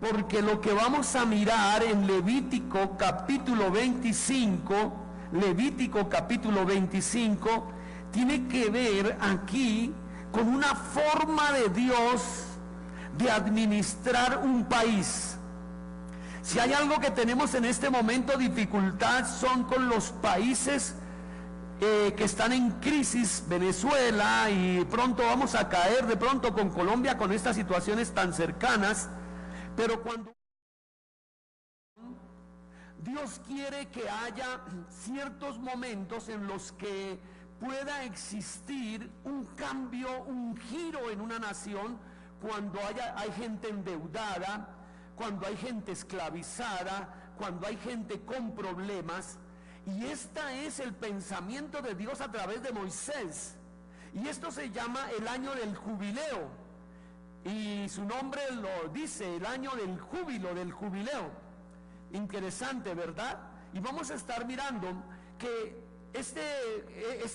porque lo que vamos a mirar en Levítico capítulo 25, tiene que ver aquí con una forma de Dios de administrar un país. Si hay algo que tenemos en este momento dificultad son con los países que están en crisis, Venezuela, y pronto vamos a caer de pronto con Colombia, con estas situaciones tan cercanas. Pero cuando Dios quiere que haya ciertos momentos en los que pueda existir un cambio, un giro en una nación, cuando hay gente endeudada, cuando hay gente esclavizada, cuando hay gente con problemas. Y este es el pensamiento de Dios a través de Moisés. Y esto se llama el año del jubileo. Y su nombre lo dice, el año del júbilo, del jubileo. Interesante, ¿verdad? Y vamos a estar mirando que este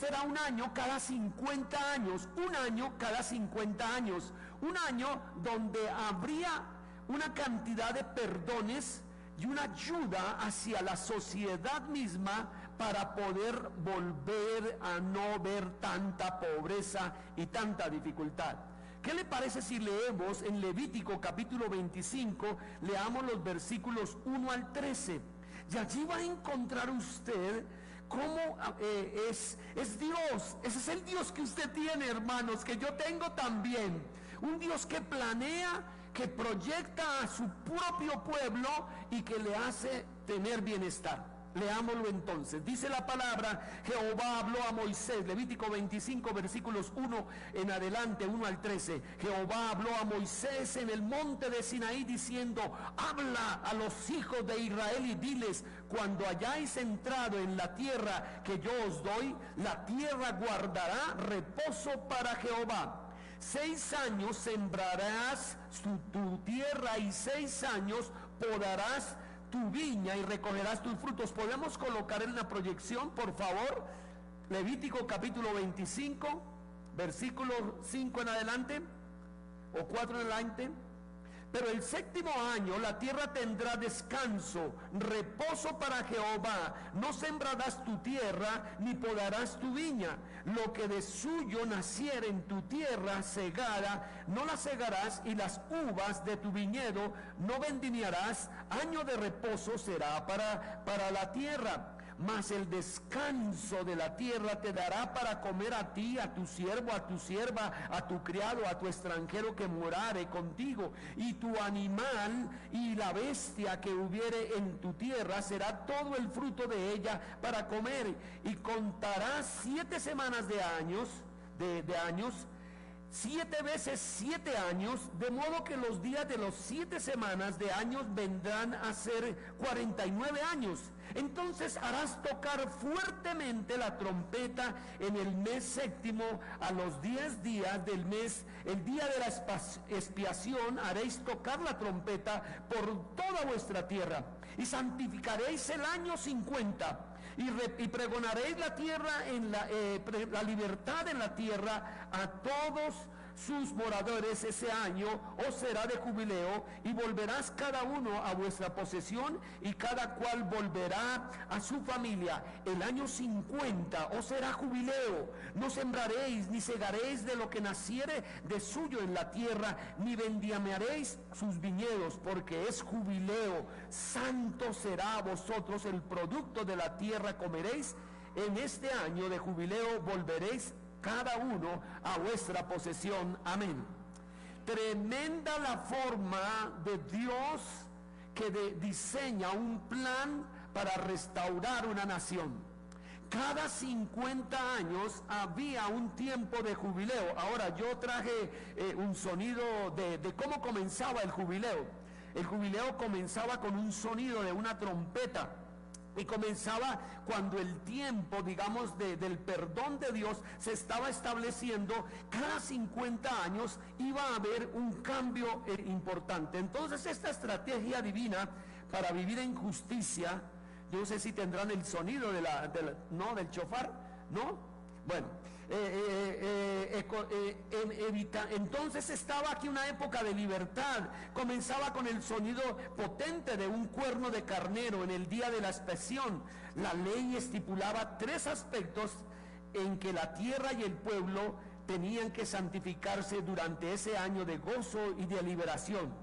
era un año cada 50 años, un año cada 50 años, un año donde habría una cantidad de perdones y una ayuda hacia la sociedad misma para poder volver a no ver tanta pobreza y tanta dificultad. ¿Qué le parece si leemos en Levítico capítulo 25, leamos los versículos 1 al 13? Y allí va a encontrar usted cómo es Dios. Ese es el Dios que usted tiene, hermanos, que yo tengo también. Un Dios que planea, que proyecta a su propio pueblo y que le hace tener bienestar. Leámoslo entonces. Dice la palabra: Jehová habló a Moisés, Levítico 25 versículos 1 en adelante, 1 al 13. Jehová habló a Moisés en el monte de Sinaí diciendo: habla a los hijos de Israel y diles: cuando hayáis entrado en la tierra que yo os doy, la tierra guardará reposo para Jehová. 6 años sembrarás tu tierra y 6 años podarás tu viña y recogerás tus frutos. ¿Podemos colocar en la proyección, por favor? Levítico capítulo 25, versículo 5 en adelante, o 4 en adelante. Pero el 7º año la tierra tendrá descanso, reposo para Jehová. No sembrarás tu tierra, ni podarás tu viña. Lo que de suyo naciere en tu tierra segada, no la segarás, y las uvas de tu viñedo no vendimiarás. Año de reposo será para la tierra. Mas el descanso de la tierra te dará para comer a ti, a tu siervo, a tu sierva, a tu criado, a tu extranjero que morare contigo, y tu animal y la bestia que hubiere en tu tierra, será todo el fruto de ella para comer. Y contarás 7 semanas de años, 7 veces 7 años, de modo que los días de los 7 semanas de años vendrán a ser 49 años. Entonces harás tocar fuertemente la trompeta en el mes 7º, a los 10 días del mes, el día de la expiación, haréis tocar la trompeta por toda vuestra tierra, y santificaréis el año 50. Y pregonaréis la tierra la libertad en la tierra a todos sus moradores. Ese año os será de jubileo, y volverás cada uno a vuestra posesión, y cada cual volverá a su familia. El año 50 os será jubileo. No sembraréis ni segaréis de lo que naciere de suyo en la tierra, ni vendimiaréis sus viñedos, porque es jubileo. Santo será a vosotros el producto de la tierra, comeréis. En este año de jubileo volveréis cada uno a vuestra posesión. Amén. Tremenda la forma de Dios que diseña un plan para restaurar una nación. Cada 50 años había un tiempo de jubileo. Ahora yo traje un sonido de cómo comenzaba el jubileo. El jubileo comenzaba con un sonido de una trompeta. Y comenzaba cuando el tiempo, digamos, del perdón de Dios se estaba estableciendo. Cada 50 años iba a haber un cambio importante. Entonces esta estrategia divina para vivir en justicia, yo no sé si tendrán el sonido del chofar, ¿no? Bueno, Entonces estaba aquí una época de libertad. Comenzaba con el sonido potente de un cuerno de carnero en el día de la expiación. La ley estipulaba 3 aspectos en que la tierra y el pueblo tenían que santificarse durante ese año de gozo y de liberación.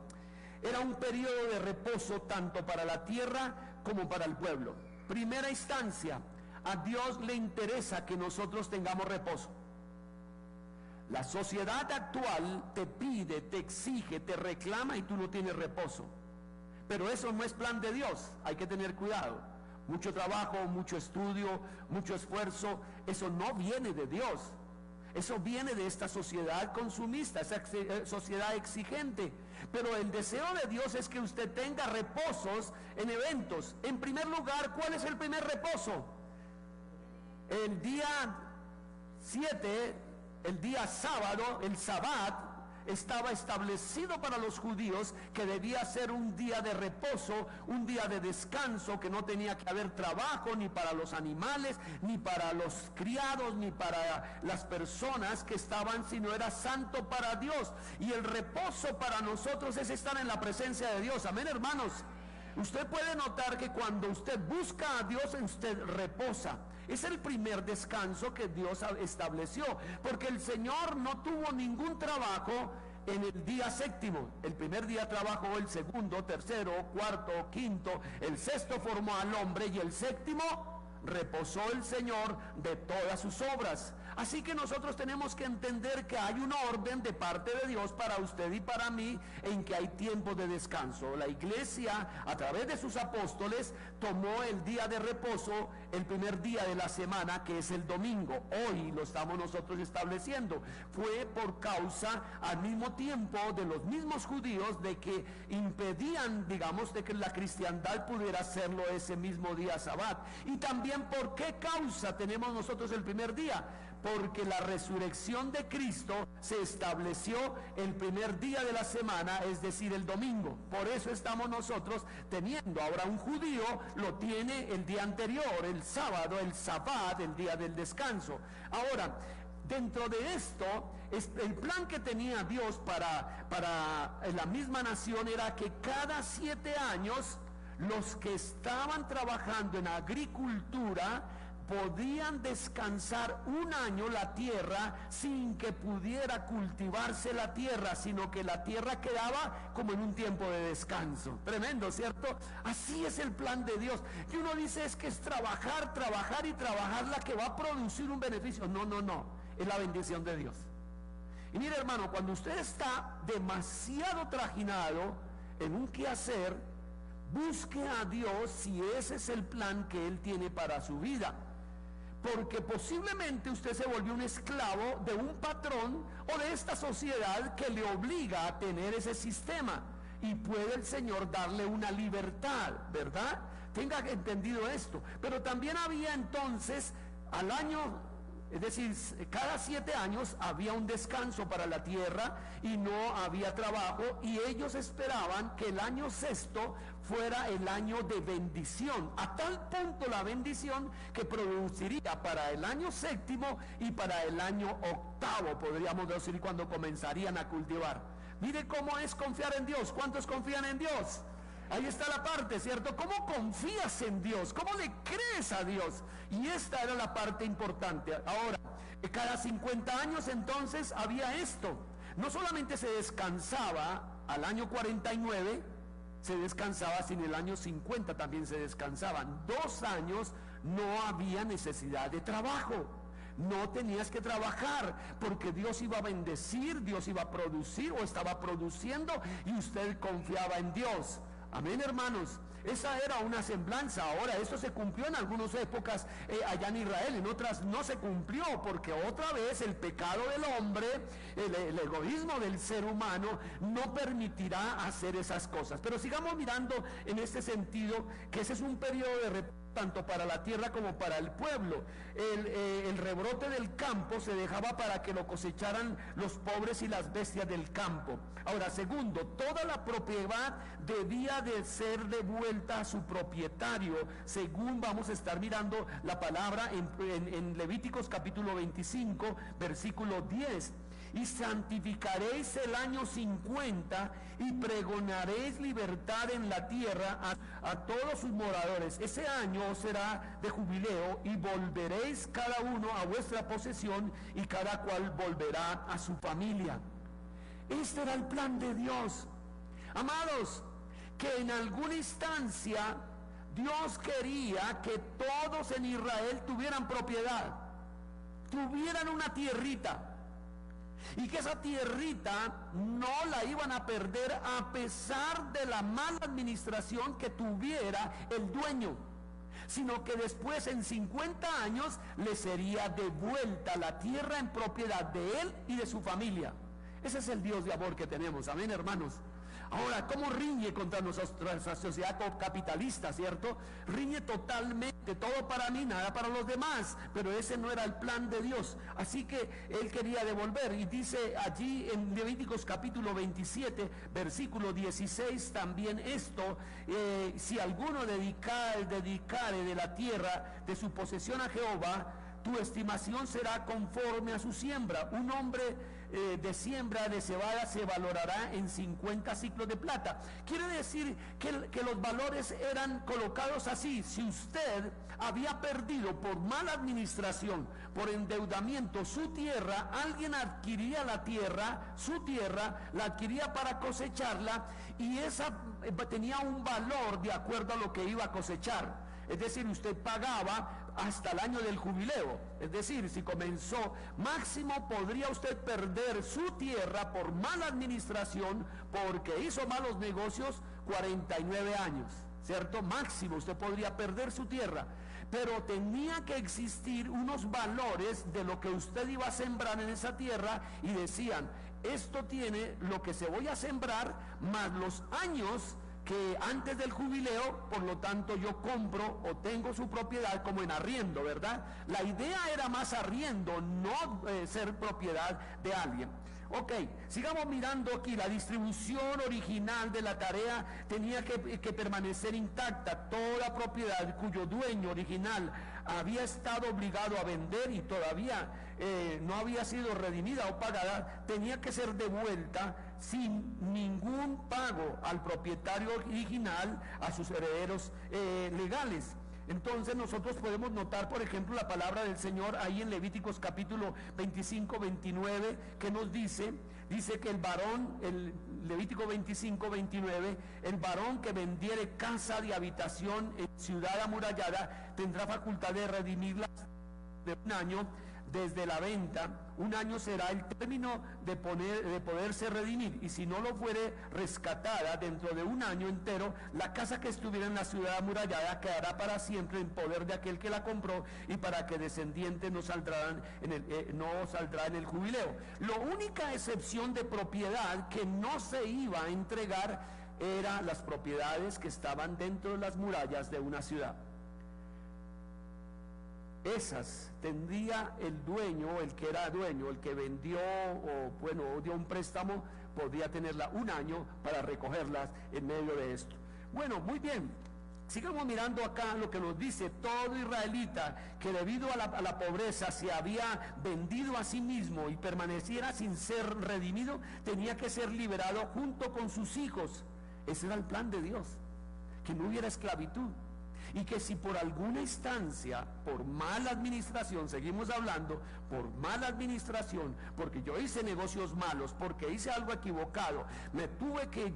Era un periodo de reposo tanto para la tierra como para el pueblo. Primera instancia, a Dios le interesa que nosotros tengamos reposo. La sociedad actual te pide, te exige, te reclama y tú no tienes reposo. Pero eso no es plan de Dios, hay que tener cuidado. Mucho trabajo, mucho estudio, mucho esfuerzo, eso no viene de Dios. Eso viene de esta sociedad consumista, esa sociedad exigente. Pero el deseo de Dios es que usted tenga reposos en eventos. En primer lugar, ¿cuál es el primer reposo? El día 7, el día sábado, el Sabbat, estaba establecido para los judíos que debía ser un día de reposo, un día de descanso, que no tenía que haber trabajo ni para los animales, ni para los criados, ni para las personas que estaban, sino era santo para Dios. Y el reposo para nosotros es estar en la presencia de Dios. Amén, hermanos. Usted puede notar que cuando usted busca a Dios, usted reposa. Es el primer descanso que Dios estableció, porque el Señor no tuvo ningún trabajo en el día séptimo. El primer día trabajó, el segundo, tercero, cuarto, quinto, el sexto formó al hombre y el séptimo reposó el Señor de todas sus obras. Así que nosotros tenemos que entender que hay una orden de parte de Dios para usted y para mí en que hay tiempo de descanso. La iglesia, a través de sus apóstoles, tomó el día de reposo, el primer día de la semana, que es el domingo. Hoy lo estamos nosotros estableciendo. Fue por causa, al mismo tiempo, de los mismos judíos, de que impedían, digamos, de que la cristiandad pudiera hacerlo ese mismo día Sabbat. Y también, ¿por qué causa tenemos nosotros el primer día? Porque la resurrección de Cristo se estableció el primer día de la semana, es decir, el domingo. Por eso estamos nosotros teniendo. Ahora un judío lo tiene el día anterior, el sábado, el Sabbat, el día del descanso. Ahora, dentro de esto, el plan que tenía Dios para la misma nación era que cada 7 años los que estaban trabajando en agricultura podían descansar un año la tierra sin que pudiera cultivarse la tierra, sino que la tierra quedaba como en un tiempo de descanso. Tremendo, ¿cierto? Así es el plan de Dios. Y uno dice, es que es trabajar, trabajar y trabajar la que va a producir un beneficio. No, no, no, es la bendición de Dios. Y mire, hermano, cuando usted está demasiado trajinado en un quehacer, busque a Dios si ese es el plan que Él tiene para su vida. Porque posiblemente usted se volvió un esclavo de un patrón o de esta sociedad que le obliga a tener ese sistema. Y puede el Señor darle una libertad, ¿verdad? Tenga entendido esto. Pero también había entonces al año, es decir, cada 7 años había un descanso para la tierra y no había trabajo, y ellos esperaban que el año sexto fuera el año de bendición, a tal punto la bendición que produciría para el año séptimo y para el año octavo, podríamos decir, cuando comenzarían a cultivar. Mire cómo es confiar en Dios. ¿Cuántos confían en Dios? Ahí está la parte, ¿cierto? ¿Cómo confías en Dios? ¿Cómo le crees a Dios? Y esta era la parte importante. Ahora, cada 50 años entonces había esto. No solamente se descansaba al año 49, se descansaba, sino el año 50 también se descansaban. 2 años no había necesidad de trabajo. No tenías que trabajar, porque Dios iba a bendecir, Dios iba a producir o estaba produciendo, y usted confiaba en Dios. Amén, hermanos. Esa era una semblanza. Ahora, eso se cumplió en algunas épocas allá en Israel, en otras no se cumplió, porque otra vez el pecado del hombre, el egoísmo del ser humano no permitirá hacer esas cosas. Pero sigamos mirando en este sentido, que ese es un periodo de reposo tanto para la tierra como para el pueblo. El rebrote del campo se dejaba para que lo cosecharan los pobres y las bestias del campo. Ahora, segundo, toda la propiedad debía de ser devuelta a su propietario, según vamos a estar mirando la palabra en Levíticos capítulo 25, versículo 10. Y santificaréis el año 50 y pregonaréis libertad en la tierra a todos sus moradores. Ese año será de jubileo y volveréis cada uno a vuestra posesión y cada cual volverá a su familia. Este era el plan de Dios. Amados, que en alguna instancia Dios quería que todos en Israel tuvieran propiedad, tuvieran una tierrita, y que esa tierrita no la iban a perder a pesar de la mala administración que tuviera el dueño, sino que después en 50 años le sería devuelta la tierra en propiedad de él y de su familia. Ese es el Dios de amor que tenemos, amén, hermanos. Ahora, ¿cómo riñe contra nuestra sociedad capitalista, cierto? Riñe totalmente, todo para mí, nada para los demás, pero ese no era el plan de Dios. Así que él quería devolver, y dice allí en Levíticos capítulo 27, versículo 16, también esto: si alguno dedicare de la tierra de su posesión a Jehová, tu estimación será conforme a su siembra. Un hombre de siembra de cebada se valorará en 50 ciclos de plata. Quiere decir que los valores eran colocados así. Si usted había perdido por mala administración, por endeudamiento, su tierra, alguien adquiría la tierra, su tierra, la adquiría para cosecharla, y esa tenía un valor de acuerdo a lo que iba a cosechar. Es decir, usted pagaba hasta el año del jubileo. Es decir, si comenzó, máximo podría usted perder su tierra por mala administración, porque hizo malos negocios, 49 años, ¿cierto? Máximo usted podría perder su tierra, pero tenía que existir unos valores de lo que usted iba a sembrar en esa tierra, y decían: esto tiene lo que se voy a sembrar más los años que antes del jubileo, por lo tanto yo compro o tengo su propiedad como en arriendo, ¿verdad? La idea era más arriendo, no ser propiedad de alguien. Ok, sigamos mirando aquí. La distribución original de la tarea tenía que permanecer intacta. Toda propiedad cuyo dueño original había estado obligado a vender y todavía no había sido redimida o pagada, tenía que ser devuelta sin ningún pago al propietario original, a sus herederos legales. Entonces nosotros podemos notar, por ejemplo, la palabra del Señor ahí en Levíticos capítulo 25, 29, que nos dice que el varón, el Levítico 25, 29, el varón que vendiere casa de habitación en ciudad amurallada tendrá facultad de redimirla de un año desde la venta. Un año será el término de poderse redimir, y si no lo fuere rescatada dentro de un año entero, la casa que estuviera en la ciudad amurallada quedará para siempre en poder de aquel que la compró, y para que descendientes no saldrá en el jubileo. La única excepción de propiedad que no se iba a entregar eran las propiedades que estaban dentro de las murallas de una ciudad. Esas tendría el dueño, el que era dueño, el que vendió o dio un préstamo, podría tenerla un año para recogerlas en medio de esto. Bueno, muy bien. Sigamos mirando acá lo que nos dice: todo israelita que debido a la pobreza se había vendido a sí mismo y permaneciera sin ser redimido, tenía que ser liberado junto con sus hijos. Ese era el plan de Dios, que no hubiera esclavitud. Y que si por alguna instancia, por mala administración, seguimos hablando, por mala administración, porque yo hice negocios malos, porque hice algo equivocado, me tuve que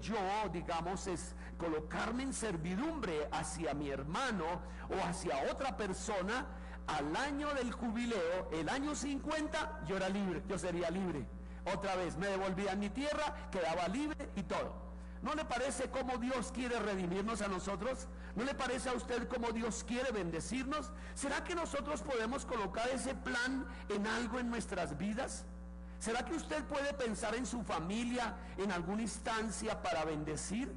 colocarme en servidumbre hacia mi hermano o hacia otra persona, al año del jubileo, el año 50, yo era libre, yo sería libre. Otra vez me devolvían mi tierra, quedaba libre y todo. ¿No le parece cómo Dios quiere redimirnos a nosotros? ¿No le parece a usted cómo Dios quiere bendecirnos? ¿Será que nosotros podemos colocar ese plan en algo en nuestras vidas? ¿Será que usted puede pensar en su familia en alguna instancia para bendecir?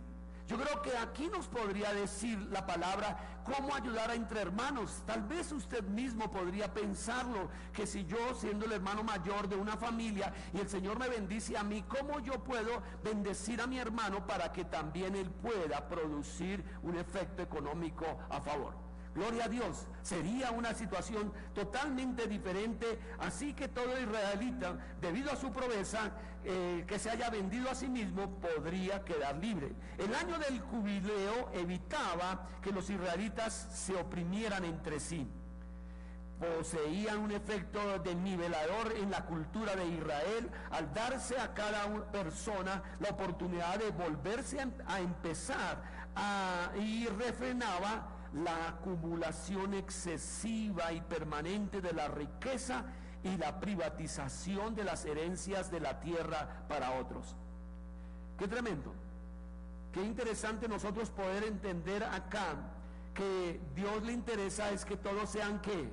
Yo creo que aquí nos podría decir la palabra cómo ayudar entre hermanos. Tal vez usted mismo podría pensarlo, que si yo, siendo el hermano mayor de una familia y el Señor me bendice a mí, ¿cómo yo puedo bendecir a mi hermano para que también él pueda producir un efecto económico a favor? Gloria a Dios, sería una situación totalmente diferente. Así que todo israelita, debido a su pobreza, que se haya vendido a sí mismo, podría quedar libre. El año del jubileo evitaba que los israelitas se oprimieran entre sí. Poseían un efecto desnivelador en la cultura de Israel al darse a cada persona la oportunidad de volverse a empezar y refrenaba la acumulación excesiva y permanente de la riqueza y la privatización de las herencias de la tierra para otros. Qué tremendo, qué interesante nosotros poder entender acá que Dios le interesa es que todos sean ¿qué?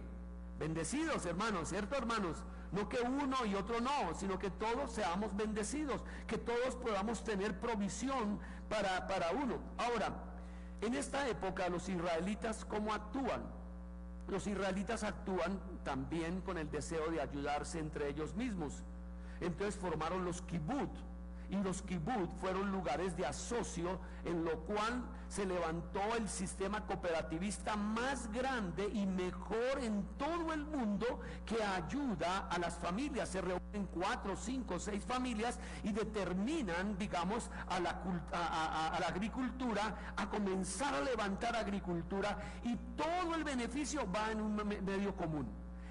Bendecidos, hermanos, ¿cierto, hermanos? No que uno y otro no, sino que todos seamos bendecidos, que todos podamos tener provisión para uno. Ahora, en esta época los israelitas, ¿cómo actúan? Los israelitas actúan también con el deseo de ayudarse entre ellos mismos. Entonces formaron los kibbutz, y los kibbutz fueron lugares de asocio en lo cual se levantó el sistema cooperativista más grande y mejor en todo el mundo, que ayuda a las familias. Se reúnen 4, 5, 6 familias y determinan, digamos, a la agricultura, a comenzar a levantar agricultura, y todo el beneficio va en un medio común.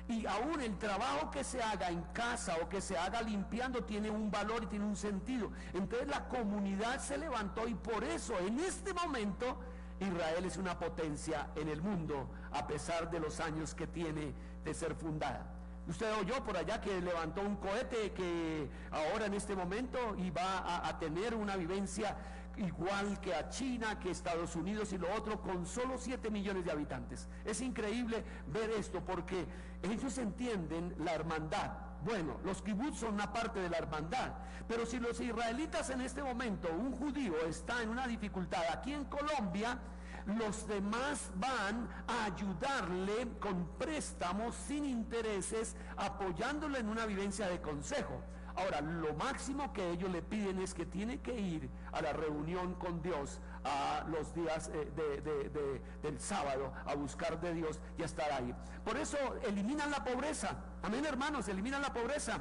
Y aún el trabajo que se haga en casa o que se haga limpiando tiene un valor y tiene un sentido. Entonces la comunidad se levantó, y por eso en este momento Israel es una potencia en el mundo, a pesar de los años que tiene de ser fundada. Usted oyó por allá que levantó un cohete que ahora en este momento iba a tener una vivencia igual que a China, que Estados Unidos y lo otro, con solo 7 millones de habitantes. Es increíble ver esto, porque ellos entienden la hermandad. Bueno, los kibbutz son una parte de la hermandad, pero si los israelitas en este momento, un judío está en una dificultad aquí en Colombia, los demás van a ayudarle con préstamos sin intereses, apoyándolo en una vivencia de consejo. Ahora, lo máximo que ellos le piden es que tiene que ir a la reunión con Dios a los días del sábado, a buscar de Dios y a estar ahí. Por eso eliminan la pobreza. Amén, hermanos, eliminan la pobreza.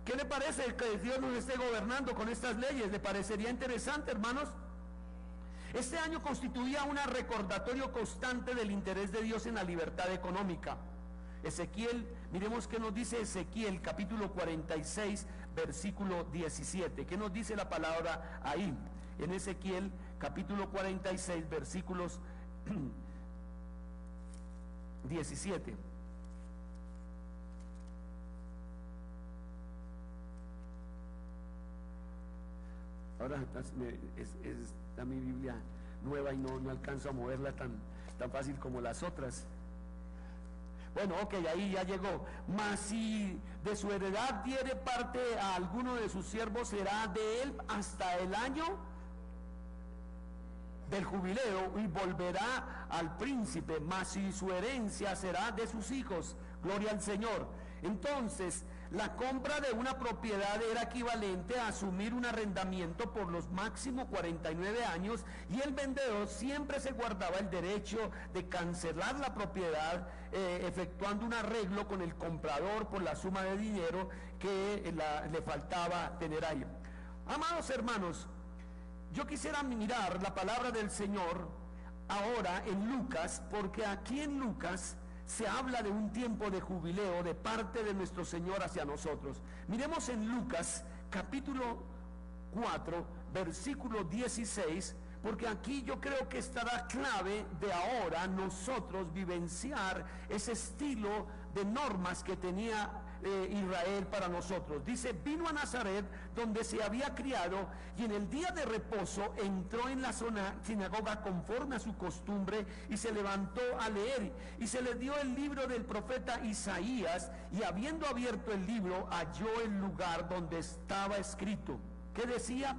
¿Qué le parece que Dios nos esté gobernando con estas leyes? ¿Le parecería interesante, hermanos? Este año constituía un recordatorio constante del interés de Dios en la libertad económica. Ezequiel, miremos qué nos dice Ezequiel, capítulo 46, versículo 17. ¿Qué nos dice la palabra ahí? En Ezequiel, capítulo 46, versículos 17. Ahora está mi Biblia nueva y no alcanzo a moverla tan fácil como las otras. Bueno, ok, ahí ya llegó. Mas si de su heredad diere parte a alguno de sus siervos, será de él hasta el año del jubileo, y volverá al príncipe. Mas si su herencia será de sus hijos, gloria al Señor. Entonces, la compra de una propiedad era equivalente a asumir un arrendamiento por los máximos 49 años, y el vendedor siempre se guardaba el derecho de cancelar la propiedad, efectuando un arreglo con el comprador por la suma de dinero que le faltaba tener ahí. Amados hermanos, yo quisiera mirar la palabra del Señor ahora en Lucas, porque aquí en Lucas se habla de un tiempo de jubileo de parte de nuestro Señor hacia nosotros. Miremos en Lucas capítulo 4, versículo 16, porque aquí yo creo que estará clave de ahora nosotros vivenciar ese estilo de normas que tenía Israel para nosotros. Dice: vino a Nazaret, donde se había criado, y en el día de reposo entró en la sinagoga conforme a su costumbre, y se levantó a leer, y se le dio el libro del profeta Isaías, y habiendo abierto el libro, halló el lugar donde estaba escrito. ¿Qué decía?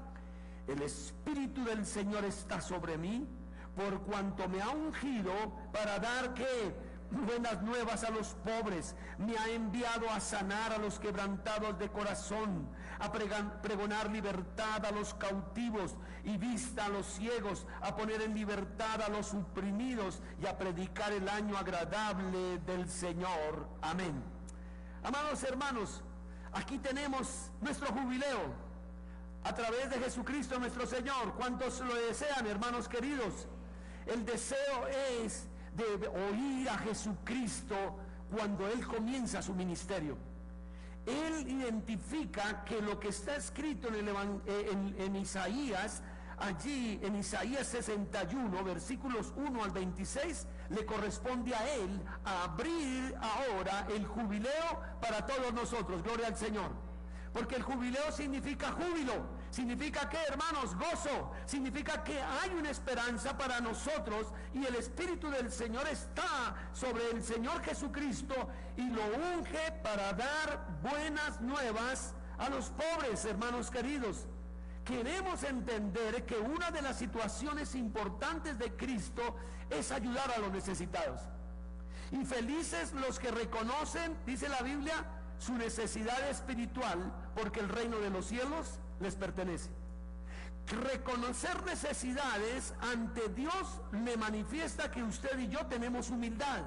el Espíritu del Señor está sobre mí, por cuanto me ha ungido para dar ¿qué? Buenas nuevas a los pobres, me ha enviado a sanar a los quebrantados de corazón, a pregonar libertad a los cautivos y vista a los ciegos, a poner en libertad a los oprimidos y a predicar el año agradable del Señor. Amén. Amados hermanos, aquí tenemos nuestro jubileo a través de Jesucristo nuestro Señor. ¿Cuántos lo desean, hermanos queridos? El deseo es de oír a Jesucristo cuando Él comienza su ministerio. Él identifica que lo que está escrito en Isaías, allí en Isaías 61, versículos 1 al 26, le corresponde a Él a abrir ahora el jubileo para todos nosotros. Gloria al Señor. Porque el jubileo significa júbilo. Significa que, hermanos, gozo. Significa que hay una esperanza para nosotros y el Espíritu del Señor está sobre el Señor Jesucristo y lo unge para dar buenas nuevas a los pobres, hermanos queridos. Queremos entender que una de las situaciones importantes de Cristo es ayudar a los necesitados. Y felices los que reconocen, dice la Biblia, su necesidad espiritual, porque el reino de los cielos les pertenece. Reconocer necesidades ante Dios le manifiesta que usted y yo tenemos humildad,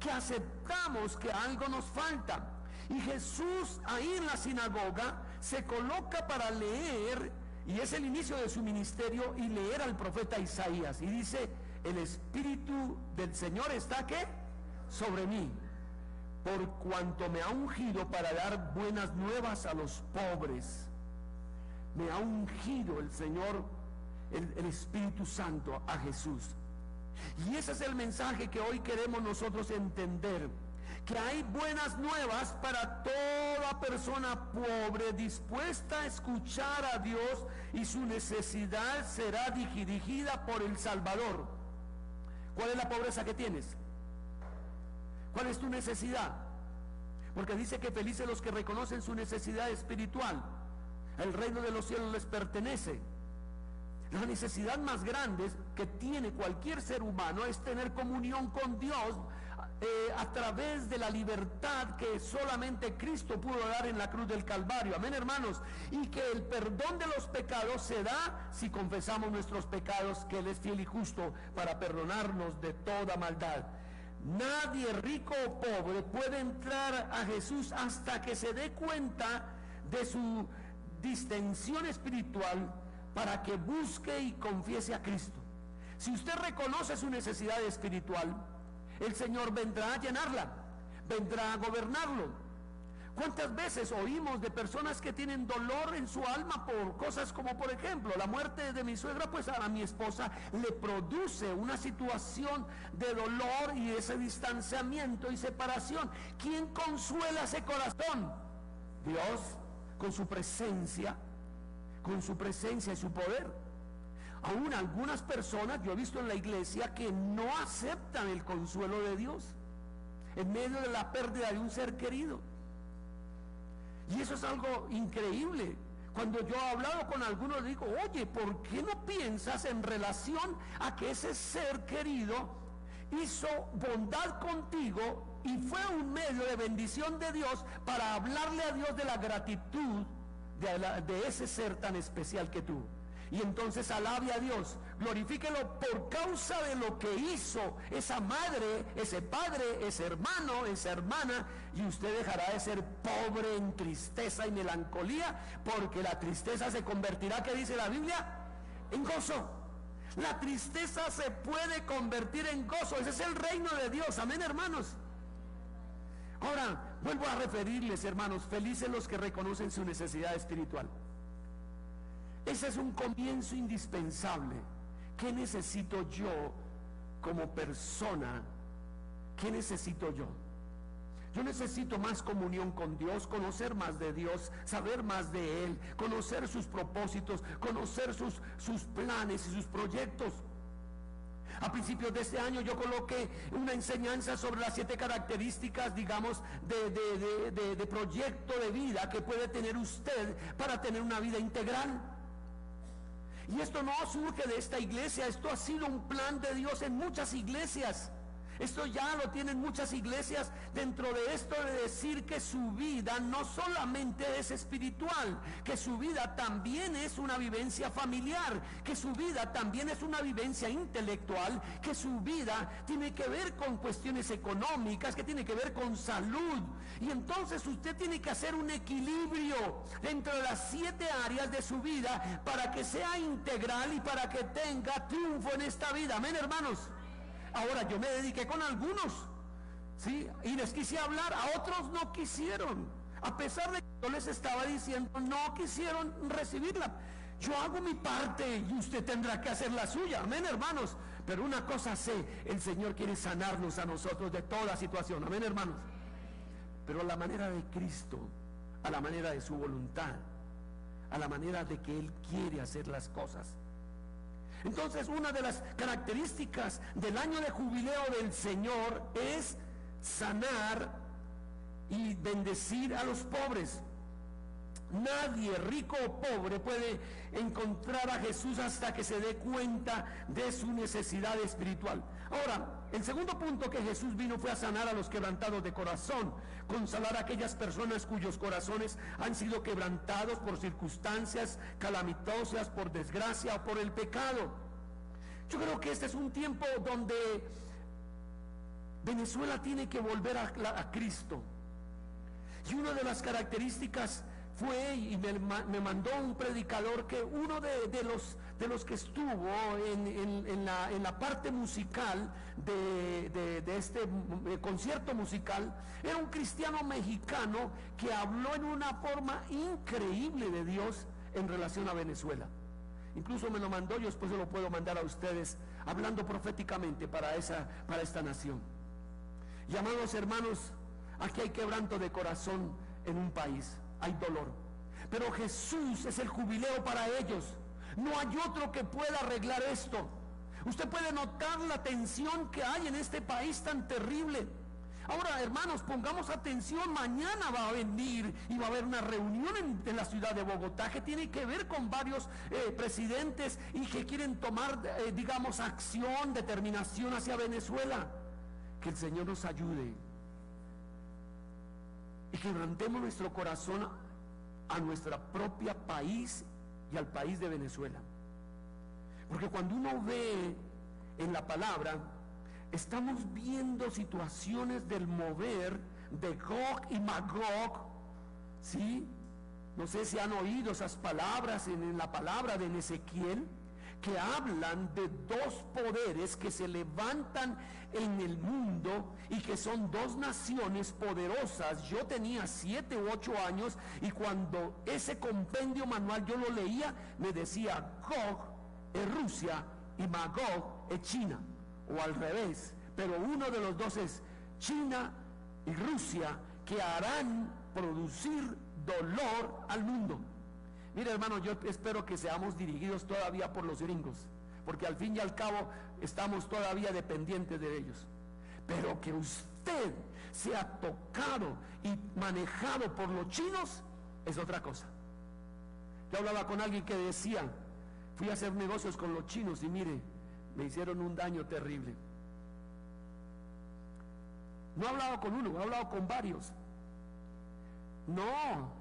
que aceptamos que algo nos falta. Y Jesús ahí en la sinagoga se coloca para leer, y es el inicio de su ministerio, y leer al profeta Isaías, y dice: el Espíritu del Señor está ¿qué? Sobre mí, por cuanto me ha ungido para dar buenas nuevas a los pobres. Me ha ungido el Señor, el Espíritu Santo, a Jesús. Y ese es el mensaje que hoy queremos nosotros entender, que hay buenas nuevas para toda persona pobre dispuesta a escuchar a Dios, y su necesidad será dirigida por el Salvador. ¿Cuál es la pobreza que tienes? ¿Cuál es tu necesidad? Porque dice que felices los que reconocen su necesidad espiritual. El reino de los cielos les pertenece. La necesidad más grande que tiene cualquier ser humano es tener comunión con Dios a través de la libertad que solamente Cristo pudo dar en la cruz del Calvario. Amén, hermanos. Y que el perdón de los pecados se da si confesamos nuestros pecados, que Él es fiel y justo para perdonarnos de toda maldad. Nadie, rico o pobre, puede entrar a Jesús hasta que se dé cuenta de su distensión espiritual, para que busque y confiese a Cristo. Si usted reconoce su necesidad espiritual, el Señor vendrá a llenarla, vendrá a gobernarlo. ¿Cuántas veces oímos de personas que tienen dolor en su alma por cosas como, por ejemplo, la muerte de mi suegra? Pues a mi esposa le produce una situación de dolor y ese distanciamiento y separación. ¿Quién consuela ese corazón? Dios, con su presencia y su poder. Aún algunas personas, yo he visto en la iglesia, que no aceptan el consuelo de Dios en medio de la pérdida de un ser querido. Y eso es algo increíble. Cuando yo he hablado con algunos, digo: oye, ¿por qué no piensas en relación a que ese ser querido hizo bondad contigo y fue un medio de bendición de Dios para hablarle a Dios de la gratitud de ese ser tan especial que tú? Y entonces alabe a Dios, glorifíquelo por causa de lo que hizo esa madre, ese padre, ese hermano, esa hermana, y usted dejará de ser pobre en tristeza y melancolía, porque la tristeza se convertirá, ¿qué dice la Biblia?, en gozo. La tristeza se puede convertir en gozo. Ese es el reino de Dios. Amén, hermanos. Ahora, vuelvo a referirles, hermanos, felices los que reconocen su necesidad espiritual. Ese es un comienzo indispensable. ¿Qué necesito yo como persona? ¿Qué necesito yo? Yo necesito más comunión con Dios, conocer más de Dios, saber más de Él, conocer sus propósitos, conocer sus planes y sus proyectos. A principios de este año yo coloqué una enseñanza sobre las 7 características, digamos, de proyecto de vida que puede tener usted para tener una vida integral. Y esto no surge de esta iglesia, esto ha sido un plan de Dios en muchas iglesias. Esto ya lo tienen muchas iglesias dentro de esto de decir que su vida no solamente es espiritual, que su vida también es una vivencia familiar, que su vida también es una vivencia intelectual, que su vida tiene que ver con cuestiones económicas, que tiene que ver con salud. Y entonces usted tiene que hacer un equilibrio dentro de las 7 áreas de su vida para que sea integral y para que tenga triunfo en esta vida. Amén, hermanos. Ahora, yo me dediqué con algunos, ¿sí? Y les quise hablar, a otros no quisieron. A pesar de que yo les estaba diciendo, no quisieron recibirla. Yo hago mi parte y usted tendrá que hacer la suya. Amén, hermanos. Pero una cosa sé, el Señor quiere sanarnos a nosotros de toda situación. Amén, hermanos. Pero a la manera de Cristo, a la manera de su voluntad, a la manera de que Él quiere hacer las cosas. Entonces, una de las características del año de jubileo del Señor es sanar y bendecir a los pobres. Nadie, rico o pobre, puede encontrar a Jesús hasta que se dé cuenta de su necesidad espiritual. Ahora, el segundo punto que Jesús vino fue a sanar a los quebrantados de corazón, consolar a aquellas personas cuyos corazones han sido quebrantados por circunstancias calamitosas, por desgracia o por el pecado. Yo creo que este es un tiempo donde Venezuela tiene que volver a Cristo. Y una de las características fue, y me mandó un predicador, que uno de los que estuvo en la parte musical de este concierto musical era un cristiano mexicano que habló en una forma increíble de Dios en relación a Venezuela. Incluso me lo mandó, yo después se lo puedo mandar a ustedes, hablando proféticamente para esta nación. Y amados hermanos, aquí hay quebranto de corazón en un país, hay dolor, pero Jesús es el jubileo para ellos. No hay otro que pueda arreglar esto. Usted puede notar la tensión que hay en este país tan terrible. Ahora, hermanos, pongamos atención, mañana va a venir y va a haber una reunión en la ciudad de Bogotá que tiene que ver con varios presidentes y que quieren tomar, digamos, acción, determinación hacia Venezuela. Que el Señor nos ayude y quebrantemos nuestro corazón a nuestro propio país y al país de Venezuela. Porque cuando uno ve en la palabra, estamos viendo situaciones del mover de Gog y Magog, ¿sí? No sé si han oído esas palabras en la palabra de Ezequiel, que hablan de dos poderes que se levantan en el mundo y que son dos naciones poderosas. Yo tenía 7 u 8 años y cuando ese compendio manual yo lo leía, me decía Gog es Rusia y Magog es China, o al revés, pero uno de los dos es China y Rusia, que harán producir dolor al mundo. Mire, hermano, yo espero que seamos dirigidos todavía por los gringos, porque al fin y al cabo estamos todavía dependientes de ellos. Pero que usted sea tocado y manejado por los chinos es otra cosa. Yo hablaba con alguien que decía, fui a hacer negocios con los chinos y mire, me hicieron un daño terrible. No he hablado con uno, he hablado con varios. No,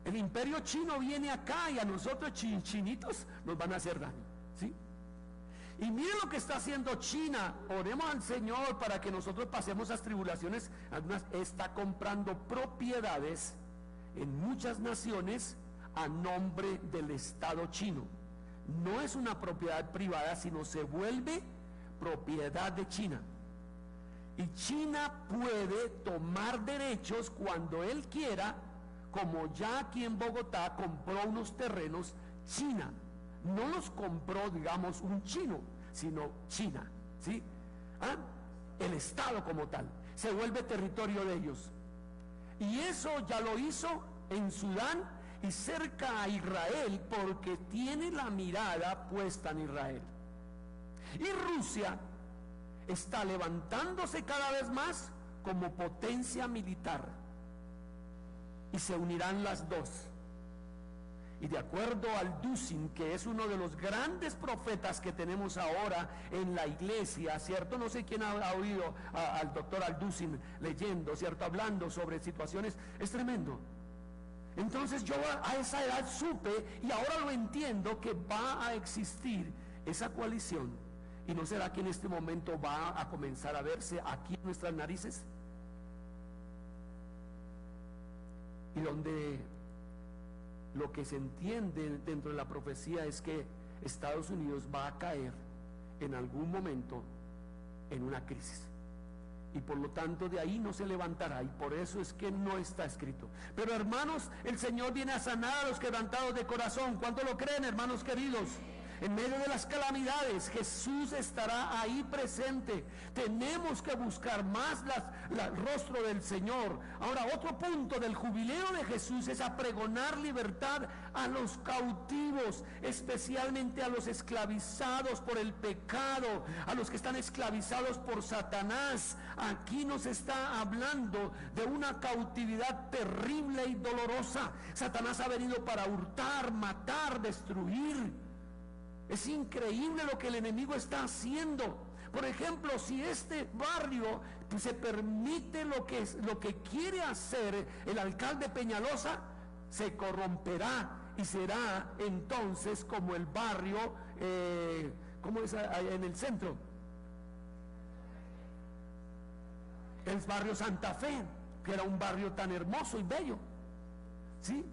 el imperio chino viene acá y a nosotros chinitos nos van a hacer daño, ¿sí? Y miren lo que está haciendo China. Oremos al Señor para que nosotros pasemos esas tribulaciones. Está comprando propiedades en muchas naciones a nombre del Estado chino. No es una propiedad privada, sino se vuelve propiedad de China. Y China puede tomar derechos cuando él quiera, como ya aquí en Bogotá compró unos terrenos China. No los compró, digamos, un chino, sino China, ¿sí? El Estado como tal. Se vuelve territorio de ellos. Y eso ya lo hizo en Sudán y cerca a Israel, porque tiene la mirada puesta en Israel. Y Rusia está levantándose cada vez más como potencia militar, y se unirán las dos. Y de acuerdo al Dusin, que es uno de los grandes profetas que tenemos ahora en la iglesia, ¿cierto? No sé quién ha oído al doctor Al-Dusin leyendo, ¿cierto? Hablando sobre situaciones, es tremendo. Entonces yo a esa edad supe, y ahora lo entiendo, que va a existir esa coalición. ¿Y no será que en este momento va a comenzar a verse aquí en nuestras narices? Y donde lo que se entiende dentro de la profecía es que Estados Unidos va a caer en algún momento en una crisis, y por lo tanto de ahí no se levantará, y por eso es que no está escrito. Pero hermanos, el Señor viene a sanar a los quebrantados de corazón. ¿Cuánto lo creen, hermanos queridos? En medio de las calamidades, Jesús estará ahí presente. Tenemos que buscar más el rostro del Señor. Ahora, otro punto del jubileo de Jesús es a pregonar libertad a los cautivos, especialmente a los esclavizados por el pecado, a los que están esclavizados por Satanás. Aquí nos está hablando de una cautividad terrible y dolorosa. Satanás ha venido para hurtar, matar, destruir. Es increíble lo que el enemigo está haciendo. Por ejemplo, si este barrio se permite lo que quiere hacer el alcalde Peñalosa, se corromperá y será entonces como el barrio, ¿cómo es en el centro? El barrio Santa Fe, que era un barrio tan hermoso y bello, ¿sí?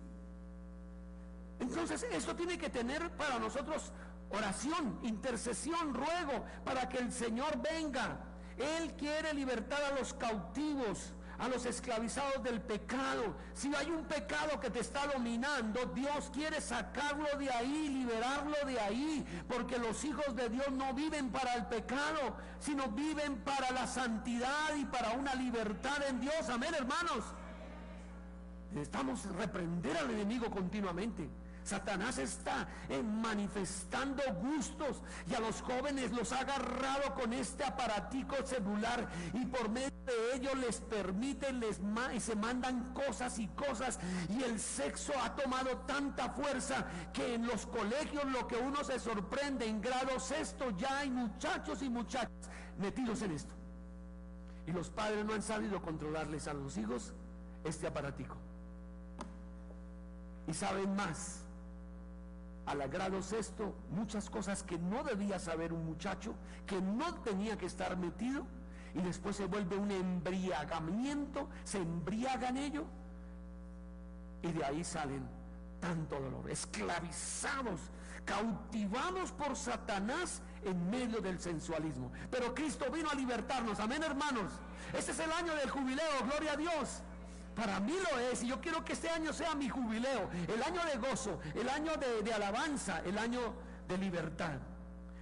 Entonces esto tiene que tener para nosotros oración, intercesión, ruego para que el Señor venga. Él quiere libertar a los cautivos, a los esclavizados del pecado. Si hay un pecado que te está dominando, Dios quiere sacarlo de ahí, liberarlo de ahí, porque los hijos de Dios no viven para el pecado, sino viven para la santidad y para una libertad en Dios. Amén, hermanos. Necesitamos reprender al enemigo continuamente. Satanás está manifestando gustos, y a los jóvenes los ha agarrado con este aparatico celular, y por medio de ellos les permiten, y se mandan cosas y cosas, y el sexo ha tomado tanta fuerza que en los colegios lo que uno se sorprende, en grado sexto ya hay muchachos y muchachas metidos en esto, y los padres no han sabido controlarles a los hijos este aparatico, y saben más. Al grado sexto, muchas cosas que no debía saber un muchacho, que no tenía que estar metido, y después se vuelve un embriagamiento, se embriagan ellos, y de ahí salen tanto dolor, esclavizados, cautivados por Satanás en medio del sensualismo. Pero Cristo vino a libertarnos, amén, hermanos. Este es el año del jubileo, gloria a Dios. Para mí lo es, y yo quiero que este año sea mi jubileo, el año de gozo, el año de alabanza, el año de libertad.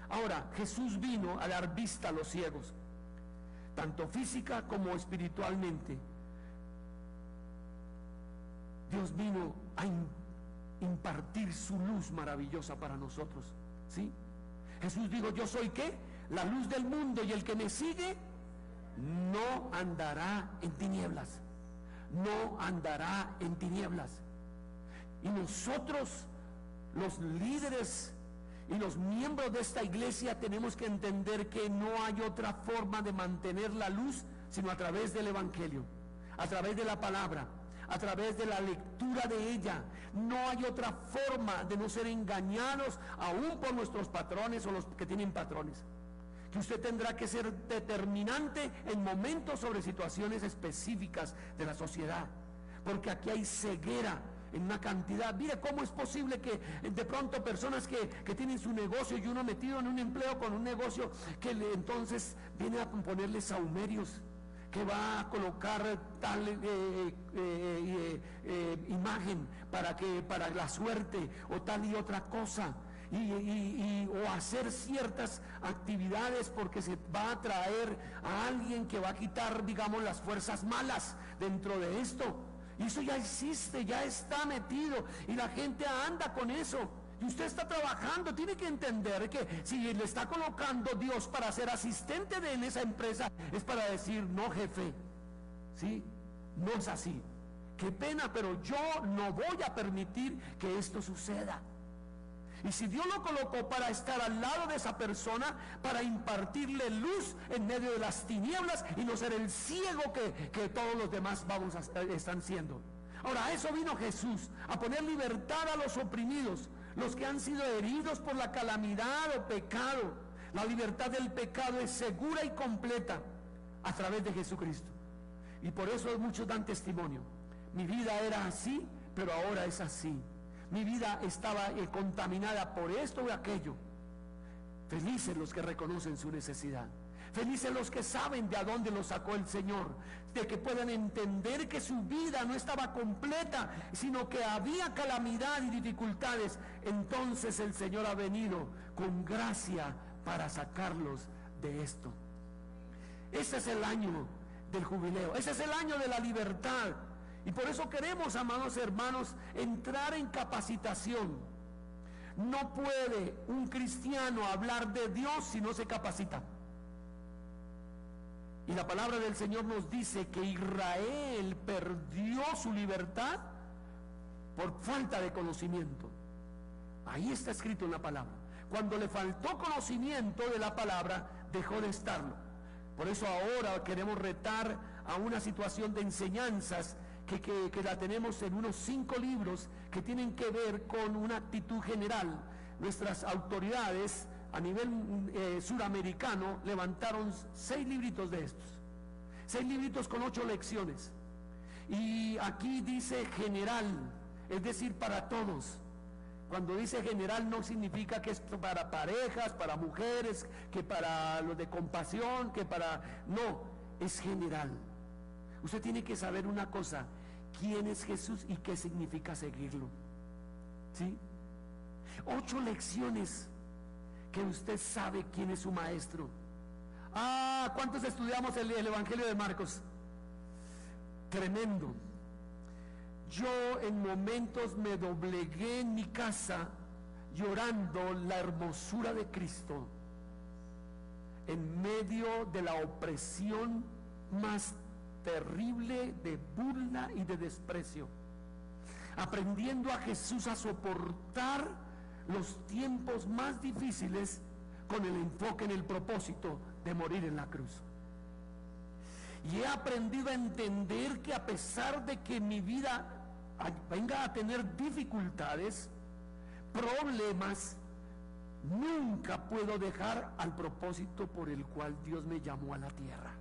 Ahora, Jesús vino a dar vista a los ciegos, tanto física como espiritualmente. Dios vino a impartir su luz maravillosa para nosotros, ¿sí? Jesús dijo: yo soy ¿qué? La luz del mundo, y el que me sigue no andará en tinieblas. No andará en tinieblas. Y nosotros, los líderes y los miembros de esta iglesia, tenemos que entender que no hay otra forma de mantener la luz sino a través del evangelio, a través de la palabra, a través de la lectura de ella. No hay otra forma de no ser engañados, aún por nuestros patrones o los que tienen patrones. Que usted tendrá que ser determinante en momentos sobre situaciones específicas de la sociedad, porque aquí hay ceguera en una cantidad. Mire cómo es posible que de pronto personas que tienen su negocio, y uno metido en un empleo con un negocio, que entonces viene a ponerle sahumerios, que va a colocar tal imagen para la suerte, o tal y otra cosa, o hacer ciertas actividades porque se va a traer a alguien que va a quitar, digamos, las fuerzas malas dentro de esto. Y eso ya existe, ya está metido, y la gente anda con eso. Y usted está trabajando, tiene que entender que si le está colocando Dios para ser asistente en esa empresa, es para decir: no, jefe, ¿sí? No es así. qué pena, pero yo no voy a permitir que esto suceda. Y si Dios lo colocó para estar al lado de esa persona, para impartirle luz en medio de las tinieblas y no ser el ciego que todos los demás están siendo. Ahora, a eso vino Jesús, a poner libertad a los oprimidos, los que han sido heridos por la calamidad o pecado. La libertad del pecado es segura y completa a través de Jesucristo. Y por eso muchos dan testimonio. Mi vida era así, pero ahora es así. Mi vida estaba contaminada por esto o aquello. Felices los que reconocen su necesidad. Felices los que saben de a dónde los sacó el Señor, de que puedan entender que su vida no estaba completa, sino que había calamidad y dificultades. Entonces el Señor ha venido con gracia para sacarlos de esto. Ese es el año del jubileo, ese es el año de la libertad. Y por eso queremos, amados hermanos, entrar en capacitación. No puede un cristiano hablar de Dios si no se capacita. Y la palabra del Señor nos dice que Israel perdió su libertad por falta de conocimiento. Ahí está escrito en la palabra. Cuando le faltó conocimiento de la palabra, dejó de estarlo. Por eso ahora queremos retar a una situación de enseñanzas que la tenemos en unos 5 libros que tienen que ver con una actitud general. Nuestras autoridades a nivel suramericano levantaron 6 libritos de estos, 6 libritos con 8 lecciones, y aquí dice general, es decir, para todos. Cuando dice general no significa que es para parejas, para mujeres, que para los de compasión, que para... No, es general. Usted tiene que saber una cosa: quién es Jesús y qué significa seguirlo. ¿Sí? 8 lecciones que usted sabe quién es su maestro. ¿Cuántos estudiamos el Evangelio de Marcos? Tremendo. Yo en momentos me doblegué en mi casa llorando la hermosura de Cristo en medio de la opresión más terrible de burla y de desprecio, aprendiendo a Jesús a soportar los tiempos más difíciles con el enfoque en el propósito de morir en la cruz. Y he aprendido a entender que a pesar de que mi vida venga a tener dificultades, problemas, nunca puedo dejar al propósito por el cual Dios me llamó a la tierra.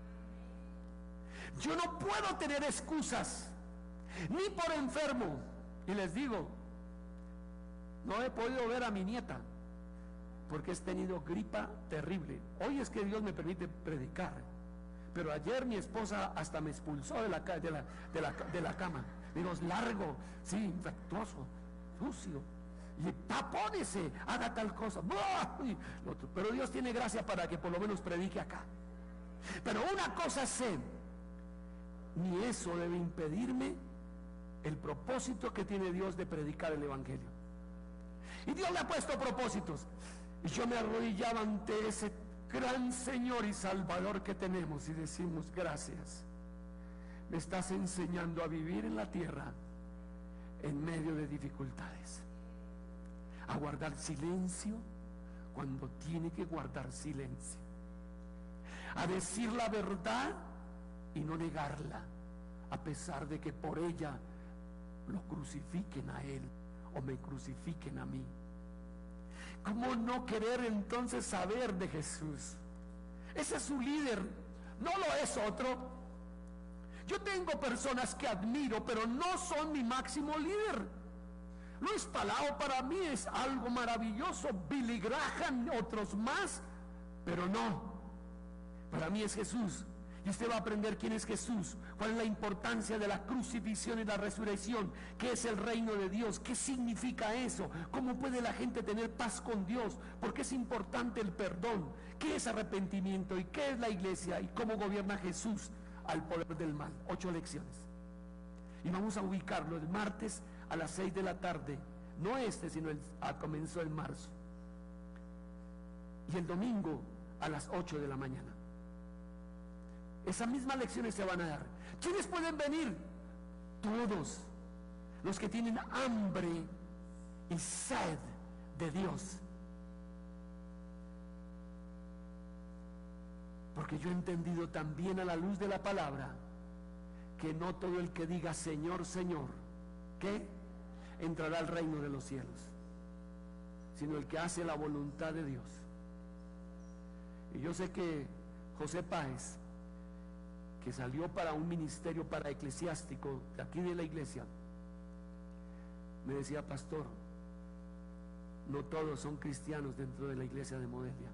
Yo no puedo tener excusas, ni por enfermo. Y les digo, no he podido ver a mi nieta porque he tenido gripa terrible. Hoy es que Dios me permite predicar, pero ayer mi esposa hasta me expulsó de la cama. Digo, es largo, sí, infectuoso, sucio, y tapónese, haga tal cosa. Pero Dios tiene gracia para que por lo menos predique acá. Pero una cosa sé: ni eso debe impedirme el propósito que tiene Dios de predicar el Evangelio. Y Dios le ha puesto propósitos, y yo me arrodillaba ante ese gran Señor y Salvador que tenemos y decimos: gracias, me estás enseñando a vivir en la tierra en medio de dificultades, a guardar silencio cuando tiene que guardar silencio, a decir la verdad y no negarla, a pesar de que por ella lo crucifiquen a él o me crucifiquen a mí. ¿Cómo no querer entonces saber de Jesús? Ese es su líder, no lo es otro. Yo tengo personas que admiro, pero no son mi máximo líder. Luis Palau para mí es algo maravilloso, Billy Graham, otros más, pero no, para mí es Jesús. Y usted va a aprender quién es Jesús, cuál es la importancia de la crucifixión y la resurrección, qué es el reino de Dios, qué significa eso, cómo puede la gente tener paz con Dios, por qué es importante el perdón, qué es arrepentimiento y qué es la iglesia y cómo gobierna Jesús al poder del mal. 8 lecciones. Y vamos a ubicarlo el martes a las 6 de la tarde, no sino comenzó en marzo, y el domingo a las 8 de la mañana. Esas mismas lecciones se van a dar. ¿Quiénes pueden venir? Todos los que tienen hambre y sed de Dios. Porque yo he entendido también a la luz de la palabra que no todo el que diga Señor, Señor, ¿qué? Entrará al reino de los cielos, sino el que hace la voluntad de Dios. Y yo sé que José Páez, que salió para un ministerio para eclesiástico de aquí de la iglesia, me decía: pastor, no todos son cristianos dentro de la iglesia de Modelia,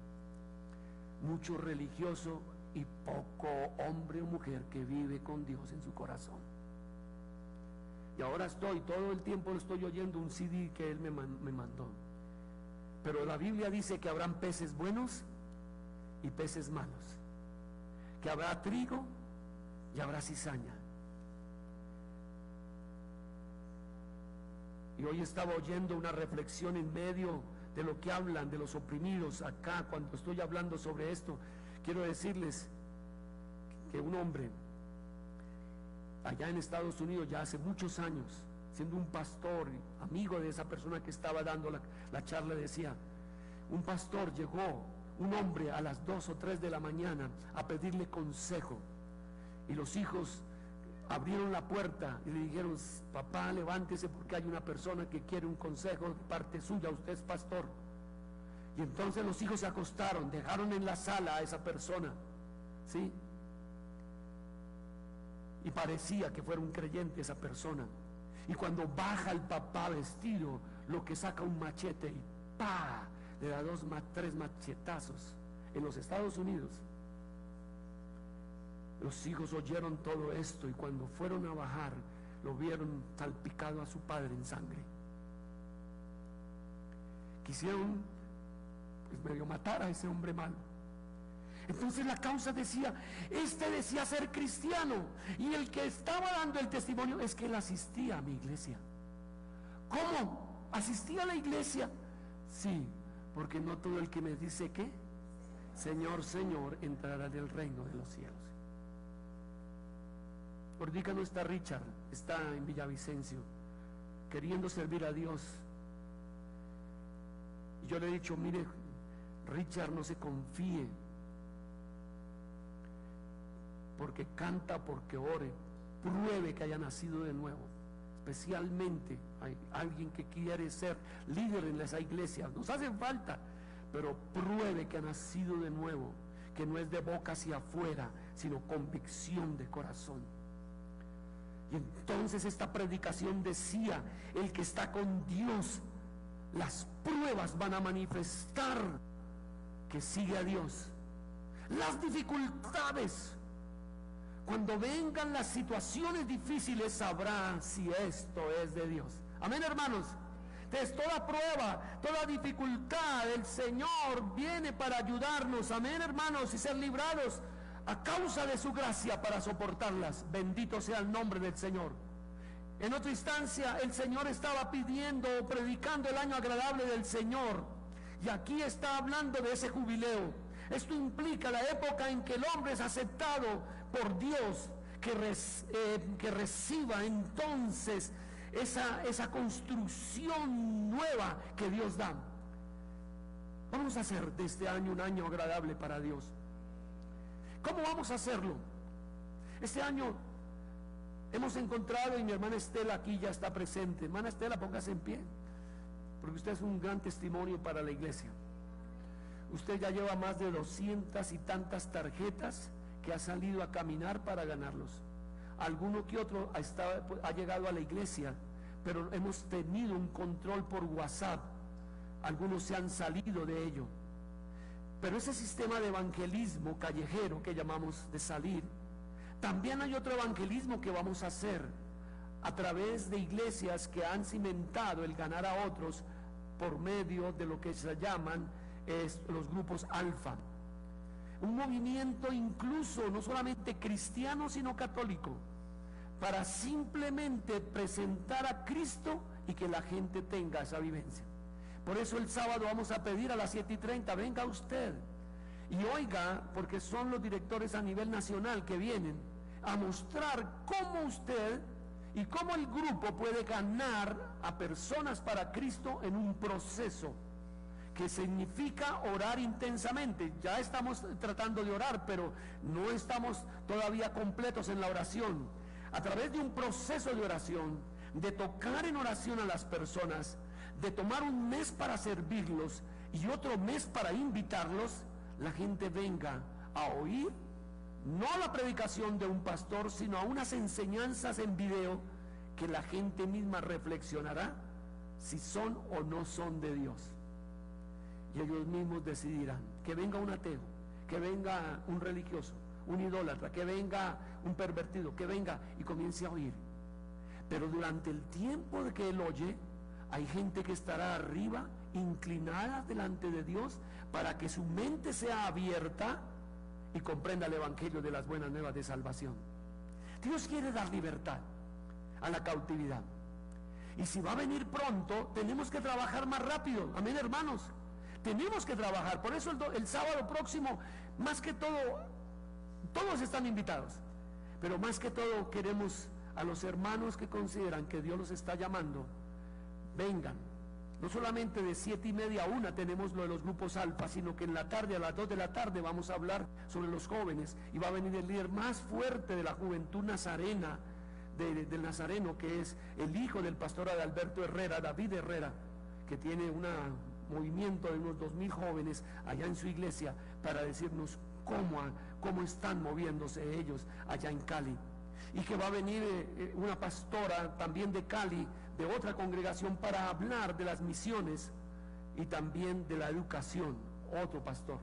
mucho religioso y poco hombre o mujer que vive con Dios en su corazón. Y ahora todo el tiempo estoy oyendo un CD que él me mandó. Pero la Biblia dice que habrán peces buenos y peces malos, que habrá trigo y habrá cizaña. Y hoy estaba oyendo una reflexión en medio de lo que hablan de los oprimidos acá. Cuando estoy hablando sobre esto, quiero decirles que un hombre allá en Estados Unidos, ya hace muchos años, siendo un pastor, amigo de esa persona que estaba dando la charla, decía: un pastor llegó, un hombre, a las 2 o 3 de la mañana a pedirle consejo, y los hijos abrieron la puerta y le dijeron: papá, levántese porque hay una persona que quiere un consejo de parte suya, usted es pastor. Y entonces los hijos se acostaron, dejaron en la sala a esa persona, ¿sí? Y parecía que fuera un creyente esa persona. Y cuando baja el papá vestido, lo que saca un machete y ¡pa! Le da 2, 3 machetazos. En los Estados Unidos, los hijos oyeron todo esto, y cuando fueron a bajar, lo vieron salpicado a su padre en sangre. Quisieron, pues, medio matar a ese hombre malo. Entonces la causa decía: este decía ser cristiano, y el que estaba dando el testimonio es que él asistía a mi iglesia. ¿Cómo? ¿Asistía a la iglesia? Sí, porque no todo el que me dice que Señor, Señor, entrará en el reino de los cielos. Ahorita no está Richard, está en Villavicencio queriendo servir a Dios. Y yo le he dicho: mire, Richard, no se confíe, porque canta, porque ore, pruebe que haya nacido de nuevo. Especialmente hay alguien que quiere ser líder en esa iglesia, nos hacen falta, pero pruebe que ha nacido de nuevo, que no es de boca hacia afuera, sino convicción de corazón. Y entonces esta predicación decía: el que está con Dios, las pruebas van a manifestar que sigue a Dios. Las dificultades, cuando vengan las situaciones difíciles, sabrán si esto es de Dios. Amén, hermanos. Entonces toda prueba, toda dificultad, el Señor viene para ayudarnos, amén, hermanos, y ser librados a causa de su gracia para soportarlas. Bendito sea el nombre del Señor. En otra instancia, el Señor estaba pidiendo, predicando el año agradable del Señor, y aquí está hablando de ese jubileo. Esto implica la época en que el hombre es aceptado por Dios, que reciba entonces esa construcción nueva que Dios da. Vamos a hacer de este año un año agradable para Dios. ¿Cómo vamos a hacerlo? Este año hemos encontrado, y mi hermana Estela aquí ya está presente. Hermana Estela, póngase en pie, porque usted es un gran testimonio para la iglesia. Usted ya lleva más de 200 y tantas tarjetas que ha salido a caminar para ganarlos. Alguno que otro ha llegado a la iglesia, pero hemos tenido un control por WhatsApp. Algunos se han salido de ello. Pero ese sistema de evangelismo callejero que llamamos de salir, también hay otro evangelismo que vamos a hacer a través de iglesias que han cimentado el ganar a otros por medio de lo que se llaman los grupos alfa. Un movimiento incluso no solamente cristiano sino católico, para simplemente presentar a Cristo y que la gente tenga esa vivencia. Por eso el sábado vamos a pedir a las 7:30, venga usted y oiga, porque son los directores a nivel nacional que vienen a mostrar cómo usted y cómo el grupo puede ganar a personas para Cristo en un proceso que significa orar intensamente. Ya estamos tratando de orar, pero no estamos todavía completos en la oración. A través de un proceso de oración, de tocar en oración a las personas, de tomar un mes para servirlos y otro mes para invitarlos, la gente venga a oír no la predicación de un pastor, sino a unas enseñanzas en video que la gente misma reflexionará si son o no son de Dios. Y ellos mismos decidirán. Que venga un ateo, que venga un religioso, un idólatra, que venga un pervertido, que venga y comience a oír. Pero durante el tiempo de que él oye, hay gente que estará arriba, inclinada delante de Dios, para que su mente sea abierta y comprenda el evangelio de las buenas nuevas de salvación. Dios quiere dar libertad a la cautividad. Y si va a venir pronto, tenemos que trabajar más rápido. Amén, hermanos. Tenemos que trabajar. Por eso el sábado próximo, más que todo, todos están invitados. Pero más que todo queremos a los hermanos que consideran que Dios los está llamando, vengan. No solamente de 7:30 a 1 tenemos lo de los grupos alfa, sino que en la tarde, a las 2 de la tarde, vamos a hablar sobre los jóvenes, y va a venir el líder más fuerte de la juventud nazarena, del nazareno, que es el hijo del pastor Adalberto Herrera, David Herrera, que tiene un movimiento de unos 2000 jóvenes allá en su iglesia, para decirnos cómo están moviéndose ellos allá en Cali. Y que va a venir una pastora también de Cali, de otra congregación, para hablar de las misiones y también de la educación, otro pastor.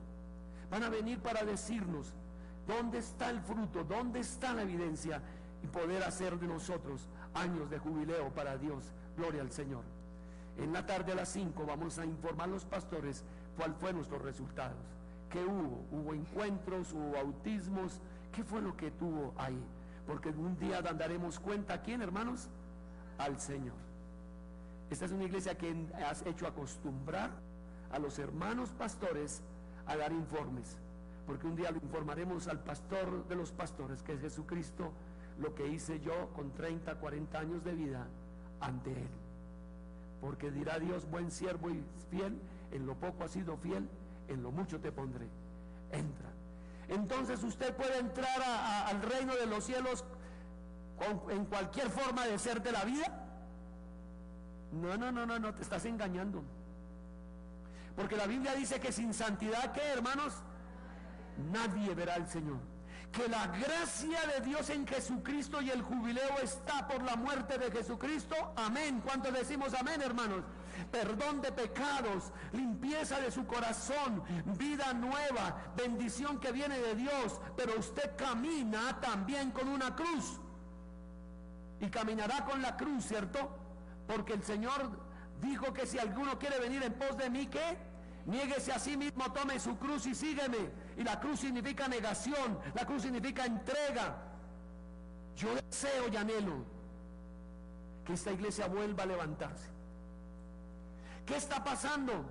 Van a venir para decirnos dónde está el fruto, dónde está la evidencia, y poder hacer de nosotros años de jubileo para Dios. Gloria al Señor. En la tarde a las 5 vamos a informar a los pastores cuál fue nuestros resultados. ¿Qué hubo? ¿Hubo encuentros? ¿Hubo bautismos? ¿Qué fue lo que tuvo ahí? Porque un día daremos cuenta, ¿a quién, hermanos? Al Señor. Esta es una iglesia que has hecho acostumbrar a los hermanos pastores a dar informes, porque un día lo informaremos al pastor de los pastores, que es Jesucristo, lo que hice yo con 30, 40 años de vida ante Él. Porque dirá Dios: buen siervo y fiel, en lo poco has sido fiel, en lo mucho te pondré. Entra. Entonces usted puede entrar al reino de los cielos en cualquier forma de ser de la vida. No, te estás engañando. Porque la Biblia dice que sin santidad, ¿qué, hermanos? Nadie verá al Señor. Que la gracia de Dios en Jesucristo y el jubileo está por la muerte de Jesucristo. Amén. ¿Cuántos decimos amén, hermanos? Perdón de pecados, limpieza de su corazón, vida nueva, bendición que viene de Dios. Pero usted camina también con una cruz, y caminará con la cruz, ¿cierto? Porque el Señor dijo que si alguno quiere venir en pos de mí, ¿qué? Niéguese a sí mismo, tome su cruz y sígueme. Y la cruz significa negación, la cruz significa entrega. Yo deseo y anhelo que esta iglesia vuelva a levantarse. ¿Qué está pasando?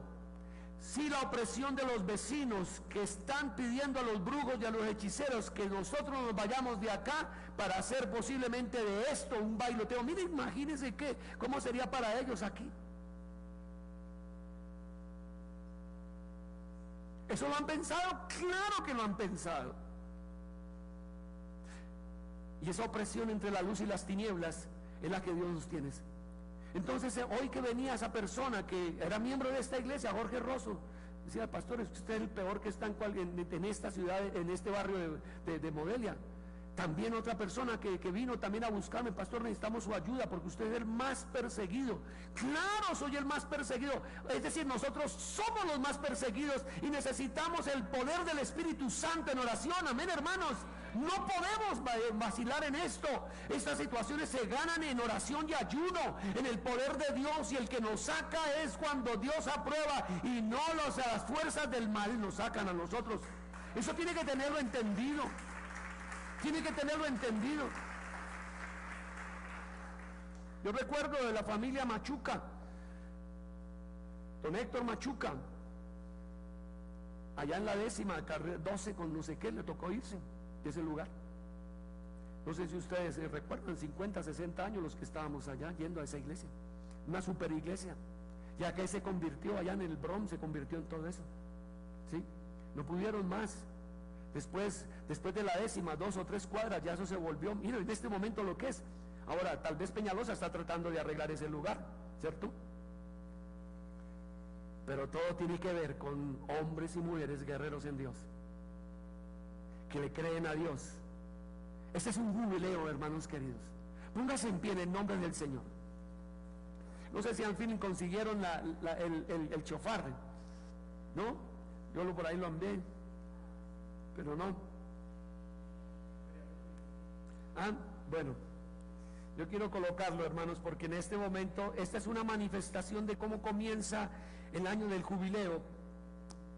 Si la opresión de los vecinos que están pidiendo a los brujos y a los hechiceros que nosotros nos vayamos de acá para hacer posiblemente de esto un bailoteo. Mire, imagínense cómo sería para ellos aquí. ¿Eso lo han pensado? Claro que lo han pensado. Y esa opresión entre la luz y las tinieblas es la que Dios nos tiene. Entonces hoy que venía esa persona que era miembro de esta iglesia, Jorge Rosso, decía: pastor, usted es el peor que está en esta ciudad, en este barrio de Modelia. También otra persona que vino también a buscarme: pastor, necesitamos su ayuda porque usted es el más perseguido. Claro, soy el más perseguido. Es decir, nosotros somos los más perseguidos y necesitamos el poder del Espíritu Santo en oración. Amén, hermanos. No podemos vacilar en esto. Estas situaciones se ganan en oración y ayuno, en el poder de Dios, y el que nos saca es cuando Dios aprueba, y no las fuerzas del mal nos sacan a nosotros. Eso tiene que tenerlo entendido. Tiene que tenerlo entendido. Yo recuerdo de la familia Machuca, don Héctor Machuca, allá en la 10ª, carrera 12 con no sé qué, le tocó irse de ese lugar. No sé si ustedes recuerdan, 50, 60 años los que estábamos allá yendo a esa iglesia, una super iglesia, ya que se convirtió allá en el Bronx, se convirtió en todo eso, ¿sí? No pudieron más. Después de la 10ª, 2 o 3 cuadras, ya eso se volvió, miren en este momento lo que es. Ahora, tal vez Peñalosa está tratando de arreglar ese lugar, ¿cierto? Pero todo tiene que ver con hombres y mujeres guerreros en Dios, que le creen a Dios. Este es un jubileo, hermanos queridos. Póngase en pie en el nombre del Señor. No sé si al fin consiguieron el chofar, ¿no? Yo por ahí lo envié, pero no. Bueno, yo quiero colocarlo, hermanos, porque en este momento esta es una manifestación de cómo comienza el año del jubileo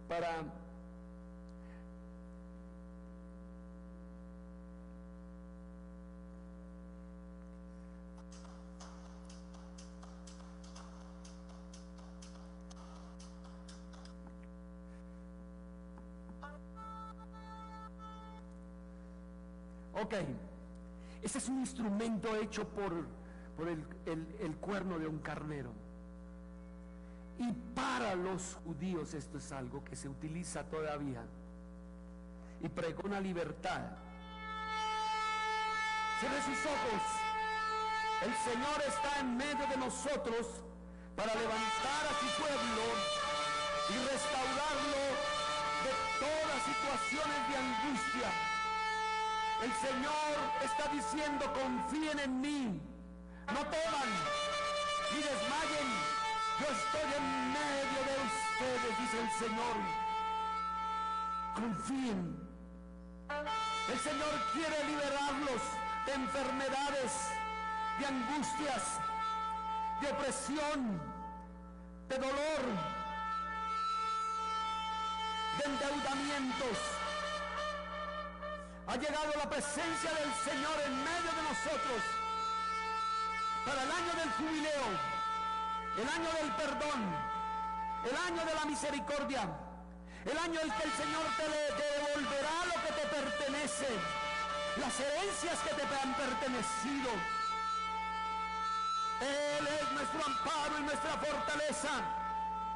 para ok, ese es un instrumento hecho por el cuerno de un carnero. Y para los judíos esto es algo que se utiliza todavía. Y pregona libertad. Cierre sus ojos. El Señor está en medio de nosotros para levantar a su pueblo y restaurarlo de todas situaciones de angustia. El Señor está diciendo: confíen en mí, no teman ni desmayen, yo estoy en medio de ustedes, dice el Señor. Confíen. El Señor quiere liberarlos de enfermedades, de angustias, de opresión, de dolor, de endeudamientos. Ha llegado la presencia del Señor en medio de nosotros para el año del jubileo, el año del perdón, el año de la misericordia, el año en que el Señor te devolverá lo que te pertenece, las herencias que te han pertenecido. Él es nuestro amparo y nuestra fortaleza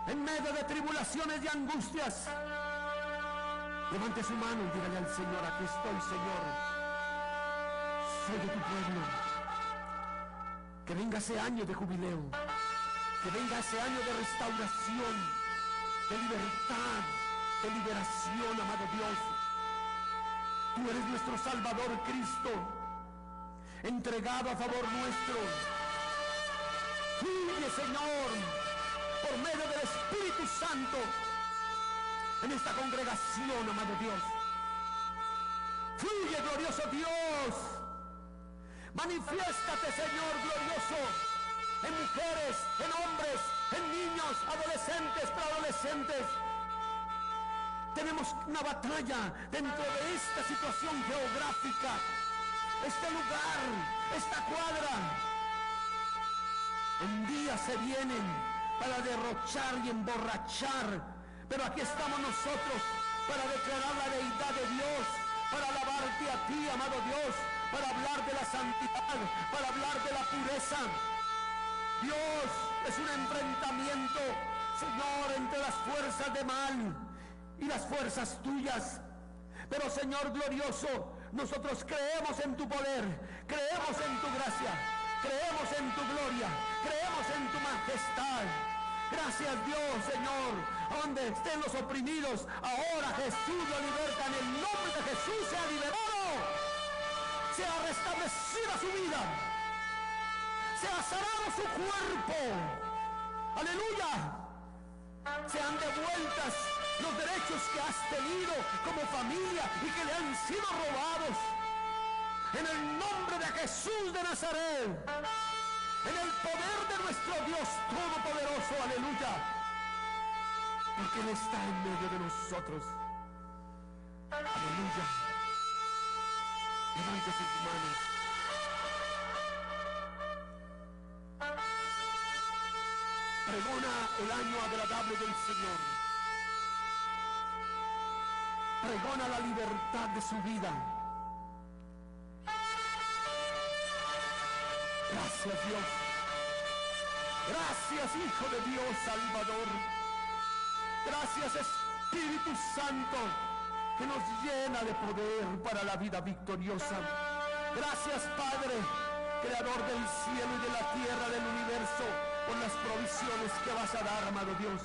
en medio de tribulaciones y angustias. Levante su mano y dígale al Señor: aquí estoy, Señor, soy de tu pueblo. Que venga ese año de jubileo, que venga ese año de restauración, de libertad, de liberación, amado Dios. Tú eres nuestro Salvador Cristo, entregado a favor nuestro. Fluye, Señor, por medio del Espíritu Santo en esta congregación, amado Dios. Fluye, glorioso Dios. Manifiéstate, Señor glorioso, en mujeres, en hombres, en niños, adolescentes, preadolescentes. Tenemos una batalla dentro de esta situación geográfica, este lugar, esta cuadra. En días se vienen para derrochar y emborrachar, pero aquí estamos nosotros para declarar la deidad de Dios, para alabarte a ti, amado Dios, para hablar de la santidad, para hablar de la pureza. Dios, es un enfrentamiento, Señor, entre las fuerzas de mal y las fuerzas tuyas. Pero, Señor glorioso, nosotros creemos en tu poder, creemos en tu gracia, creemos en tu gloria, creemos en tu majestad. Gracias, Dios, Señor. Donde estén los oprimidos, ahora Jesús lo liberta. En el nombre de Jesús sea liberado, sea restablecida su vida, sea sanado su cuerpo. Aleluya. Sean devueltas los derechos que has tenido como familia y que le han sido robados. En el nombre de Jesús de Nazaret, en el poder de nuestro Dios Todopoderoso, aleluya, porque Él está en medio de nosotros. Aleluya. Levante sus manos. Pregona el año agradable del Señor. Pregona la libertad de su vida. Gracias, Dios. Gracias, Hijo de Dios, Salvador. Gracias, Espíritu Santo, que nos llena de poder para la vida victoriosa. Gracias, Padre, Creador del cielo y de la tierra, del universo, por las provisiones que vas a dar, amado Dios.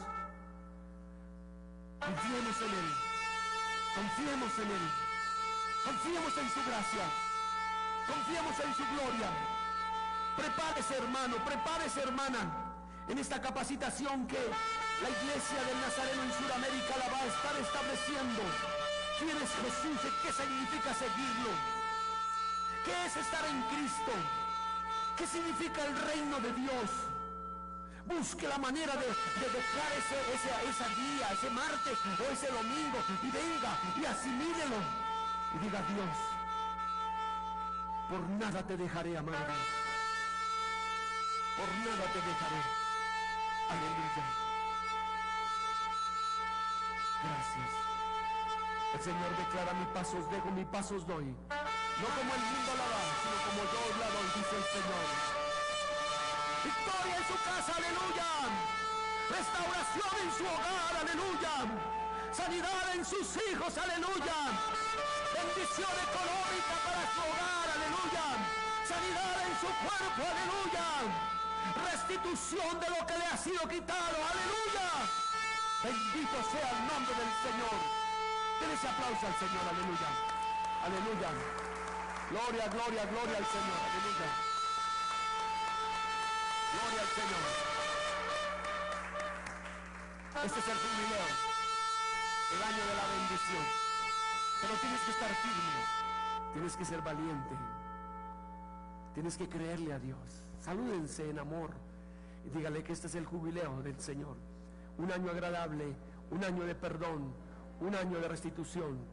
Confiemos en Él. Confiemos en Él. Confiemos en su gracia. Confiemos en su gloria. Prepárese, hermano, prepárese, hermana, en esta capacitación que la Iglesia del Nazareno en Sudamérica la va a estar estableciendo. ¿Quién es Jesús? ¿Qué significa seguirlo? ¿Qué es estar en Cristo? ¿Qué significa el reino de Dios? Busque la manera de dejar ese día, ese martes o ese domingo, y venga y asimílelo y diga: Dios, por nada te dejaré, amado Dios. Por nada te dejaré. Aleluya. Gracias. El Señor declara: mi paz os dejo, mi paz os doy. No como el mundo la da, sino como yo os la doy, dice el Señor. Victoria en su casa, aleluya. Restauración en su hogar, aleluya. Sanidad en sus hijos, aleluya. Bendición económica para su hogar, aleluya. Sanidad en su cuerpo, aleluya. Restitución de lo que le ha sido quitado, aleluya. Bendito sea el nombre del Señor. Den ese aplauso al Señor, aleluya. Aleluya. Gloria, gloria, gloria al Señor, aleluya. Gloria al Señor. Este es el jubileo, el año de la bendición. Pero tienes que estar firme, tienes que ser valiente, tienes que creerle a Dios. Salúdense en amor y dígale que este es el jubileo del Señor. Un año agradable, un año de perdón, un año de restitución.